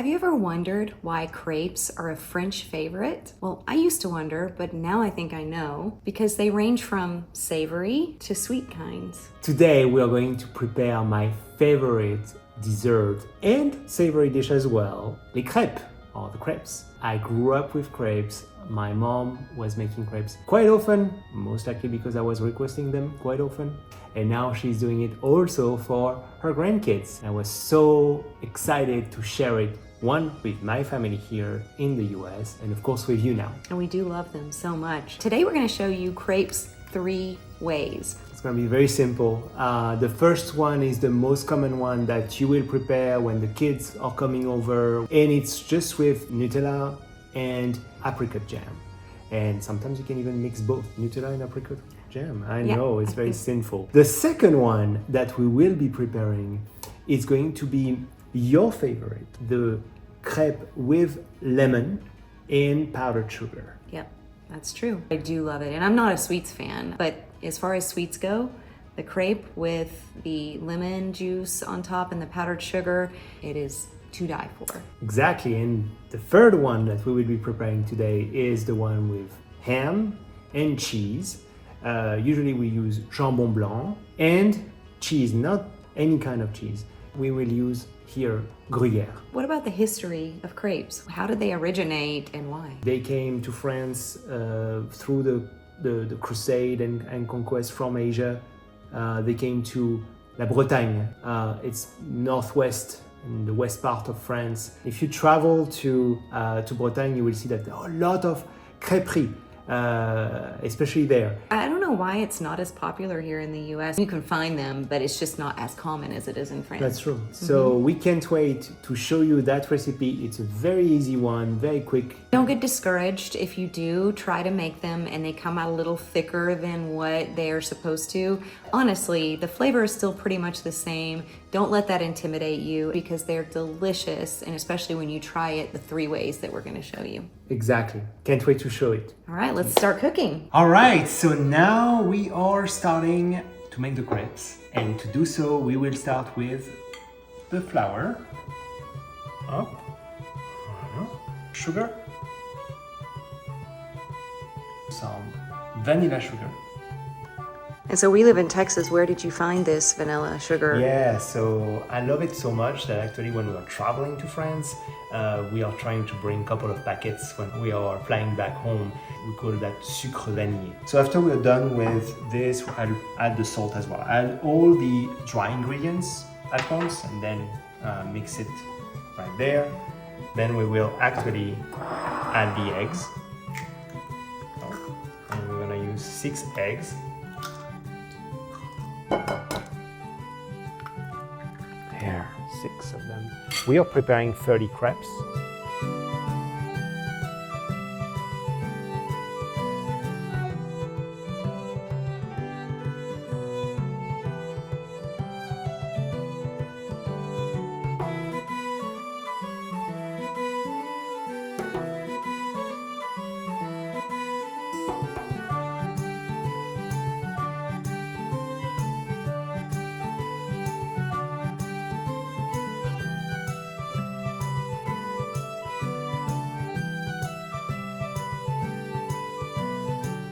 Have you ever wondered why crepes are a French favorite? Well, I used to wonder, but now I think I know, because they range from savory to sweet kinds. Today we are going to prepare my favorite dessert and savory dish as well, les crêpes, or the crepes. I grew up with crepes. My mom was making crepes quite often, most likely because I was requesting them quite often. And now she's doing it also for her grandkids. I was so excited to share it, one with my family here in the US, and of course with you now. And we do love them so much. Today we're going to show you crepes 3 ways. It's going to be very simple. The first one is the most common one that you will prepare when the kids are coming over, and it's just with Nutella and apricot jam. And sometimes you can even mix both Nutella and apricot jam. I know, it's very sinful. The second one that we will be preparing is going to be your favorite, the crepe with lemon and powdered sugar. Yep, that's true. I do love it. And I'm not a sweets fan, but as far as sweets go, the crepe with the lemon juice on top and the powdered sugar, it is to die for. Exactly. And the third one that we will be preparing today is the one with ham and cheese. Usually we use jambon blanc and cheese, not any kind of cheese. We will use here Gruyère. What about the history of crepes? How did they originate and why? They came to France through the crusade and conquest from Asia. They came to La Bretagne. It's northwest in the west part of France. If you travel to Bretagne, you will see that there are a lot of crêperies, especially there. I don't know why it's not as popular here in the US. You can find them, but it's just not as common as it is in France. That's true. So we can't wait to show you that recipe. It's a very easy one, very quick. Don't get discouraged if you do try to make them and they come out a little thicker than what they are supposed to. Honestly, the flavor is still pretty much the same. Don't let that intimidate you because they're delicious, and especially when you try it the 3 ways that we're going to show you. Exactly. Can't wait to show it. All right, let's start cooking. All right, so now we are starting to make the crepes. And to do so, we will start with the flour, sugar, some vanilla sugar. And so we live in Texas. Where did you find this vanilla sugar? Yeah, so I love it so much that actually when we are traveling to France, we are trying to bring a couple of packets when we are flying back home. We call that sucre vanillé. So after we're done with this, I'll add the salt as well. Add all the dry ingredients at once and then mix it right there. Then we will actually add the eggs. And we're gonna use 6 eggs. There, 6 of them. We are preparing 30 crepes.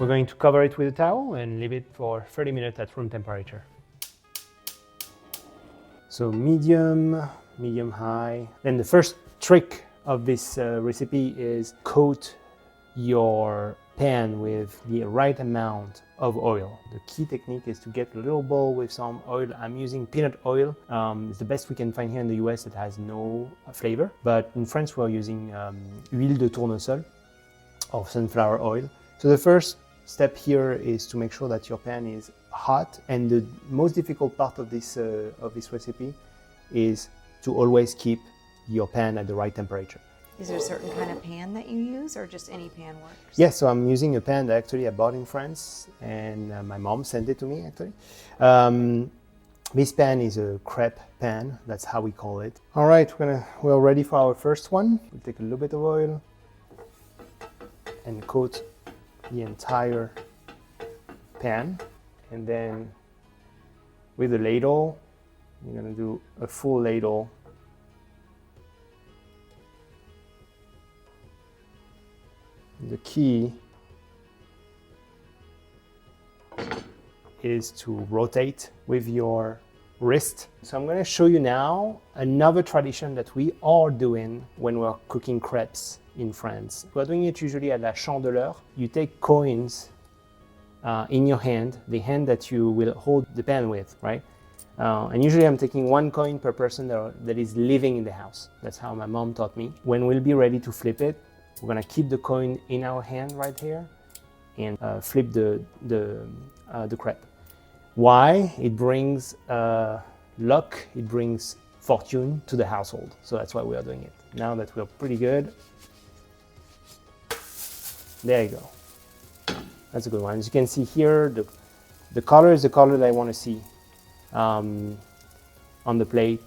We're going to cover it with a towel and leave it for 30 minutes at room temperature. So medium high. Then the first trick of this recipe is coat your pan with the right amount of oil. The key technique is to get a little bowl with some oil. I'm using peanut oil. It's the best we can find here in the US. It has no flavor. But in France, we're using huile de tournesol or sunflower oil. So the first step here is to make sure that your pan is hot, and the most difficult part of this recipe is to always keep your pan at the right temperature. Is there a certain kind of pan that you use, or just any pan works? Yes, so I'm using a pan that actually I bought in France, and my mom sent it to me actually. This pan is a crepe pan, that's how we call it. All right, we're ready for our first one. We'll take a little bit of oil and coat the entire pan, and then with a ladle, you're gonna do a full ladle the key is to rotate with your wrist. So I'm going to show you now another tradition that we are doing when we're cooking crepes in France. We're doing it usually at la chandeleur. You take coins in your hand, the hand that you will hold the pan with, right? And usually I'm taking 1 coin per person that is living in the house. That's how my mom taught me. When we'll be ready to flip it, we're gonna keep the coin in our hand right here and flip the crepe. Why? It brings luck, it brings fortune to the household. So that's why we are doing it. Now that we're pretty good, there you go. That's a good one. As you can see here, the color is the color that I want to see on the plate.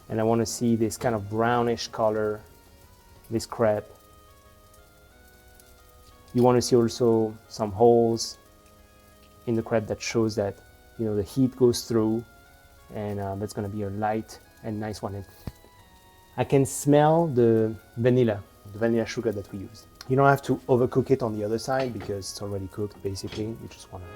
And I want to see this kind of brownish color, this crepe. You want to see also some holes in the crepe that shows that, you know, the heat goes through, and that's going to be a light and nice one. And I can smell the vanilla sugar that we used. You don't have to overcook it on the other side because it's already cooked basically. You just want to.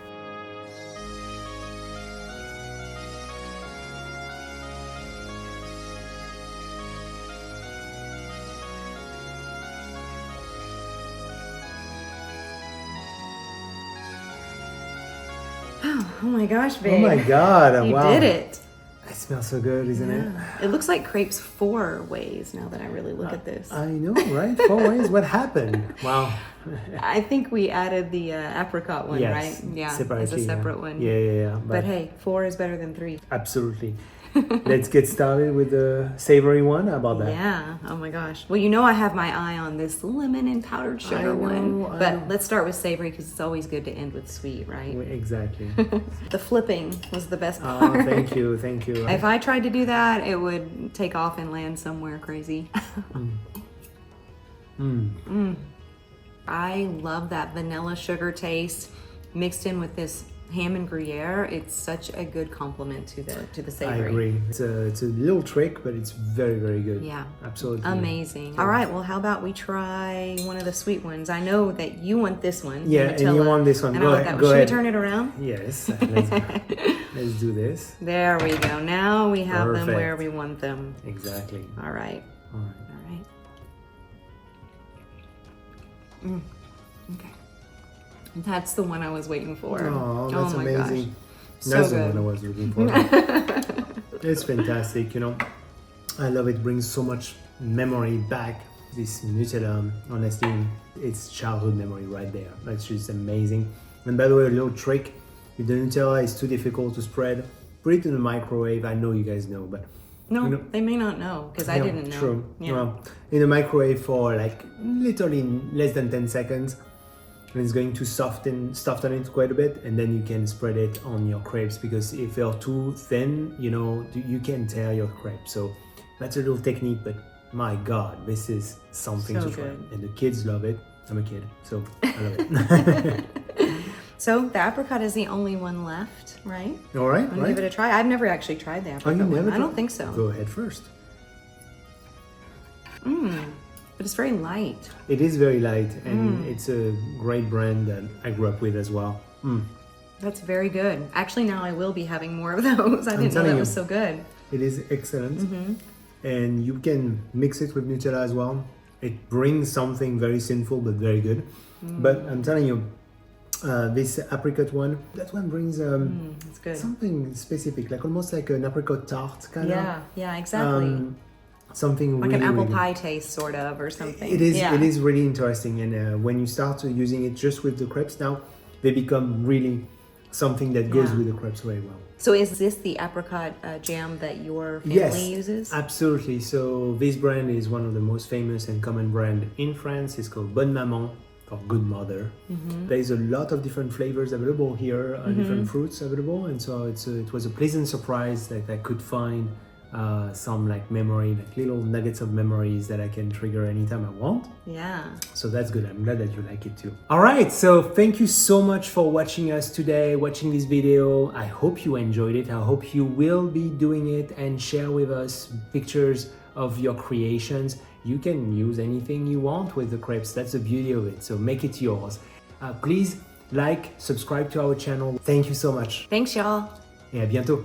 Oh my gosh, babe. Oh my God, you wow. did it. It smells so good, isn't it? It looks like crepes 4 ways now that I really look at this. I know, right? 4 ways? What happened? Wow. I think we added the apricot one, Yes, right? Yeah, separately, as a separate one. Yeah. But hey, 4 is better than 3. Absolutely. Let's get started with the savory one. How about that? Yeah. Oh my gosh. Well, you know I have my eye on this lemon and powdered sugar one. But let's start with savory because it's always good to end with sweet, right? Exactly. The flipping was the best part. Oh, thank you. If I tried to do that, it would take off and land somewhere crazy. I love that vanilla sugar taste mixed in with this ham and Gruyère. It's such a good complement to the savory. I agree. It's a little trick, but it's very, very good. Yeah. Absolutely. Amazing. All right, well, how about we try one of the sweet ones? I know that you want this one. Yeah, Nutella, and you want this one. And Go I want ahead. that Go one. ahead. Should we turn it around? Yes. Let's do this. There we go. Now we have them Perfect. where we want them. Exactly. All right. All right. Okay. That's the one I was waiting for. Oh, that's my amazing. Gosh. So That's the good. one I was looking for. It's fantastic, you know. I love it. Brings so much memory back. This Nutella, honestly, it's childhood memory right there. That's just amazing. And by the way, a little trick: if the Nutella is too difficult to spread, put it in the microwave. I know you guys know, but No, you know, they may not know because I didn't know. True. Yeah. Well, in the microwave for like literally less than 10 seconds. And it's going to soften it quite a bit, and then you can spread it on your crepes, because if they're too thin, you know, you can tear your crepe. So that's a little technique, but my God, this is something So to try. good. And the kids love it. I'm a kid, so I love it. So the apricot is the only one left, right? All right, I'm gonna give it a try. I've never actually tried the Oh, apricot you one. never I don't tried? think so. Go ahead first. But it's very light. It is very light, and it's a great brand that I grew up with as well. That's very good. Actually, now I will be having more of those. I didn't know telling that you. was so good. It is excellent. And you can mix it with Nutella as well. It brings something very sinful but very good. But I'm telling you, this apricot one, that one brings It's good. something specific, like almost like an apricot tart kind of. Yeah, exactly. Something Like really, an apple really pie taste, sort of, or something. It is. Yeah. It is really interesting, and when you start using it just with the crepes, now they become really something that goes with the crepes very well. So is this the apricot jam that your family Yes, uses? absolutely. So this brand is one of the most famous and common brand in France. It's called Bonne Maman, or Good Mother. There's a lot of different flavors available here, different fruits available, and so it was a pleasant surprise that I could find some like memory, like little nuggets of memories that I can trigger anytime I want. Yeah. So that's good. I'm glad that you like it too. All right, so thank you so much for watching us today, watching this video. I hope you enjoyed it. I hope you will be doing it and share with us pictures of your creations. You can use anything you want with the crepes. That's the beauty of it. So make it yours. Please like, subscribe to our channel. Thank you so much. Thanks, y'all. Et à bientôt.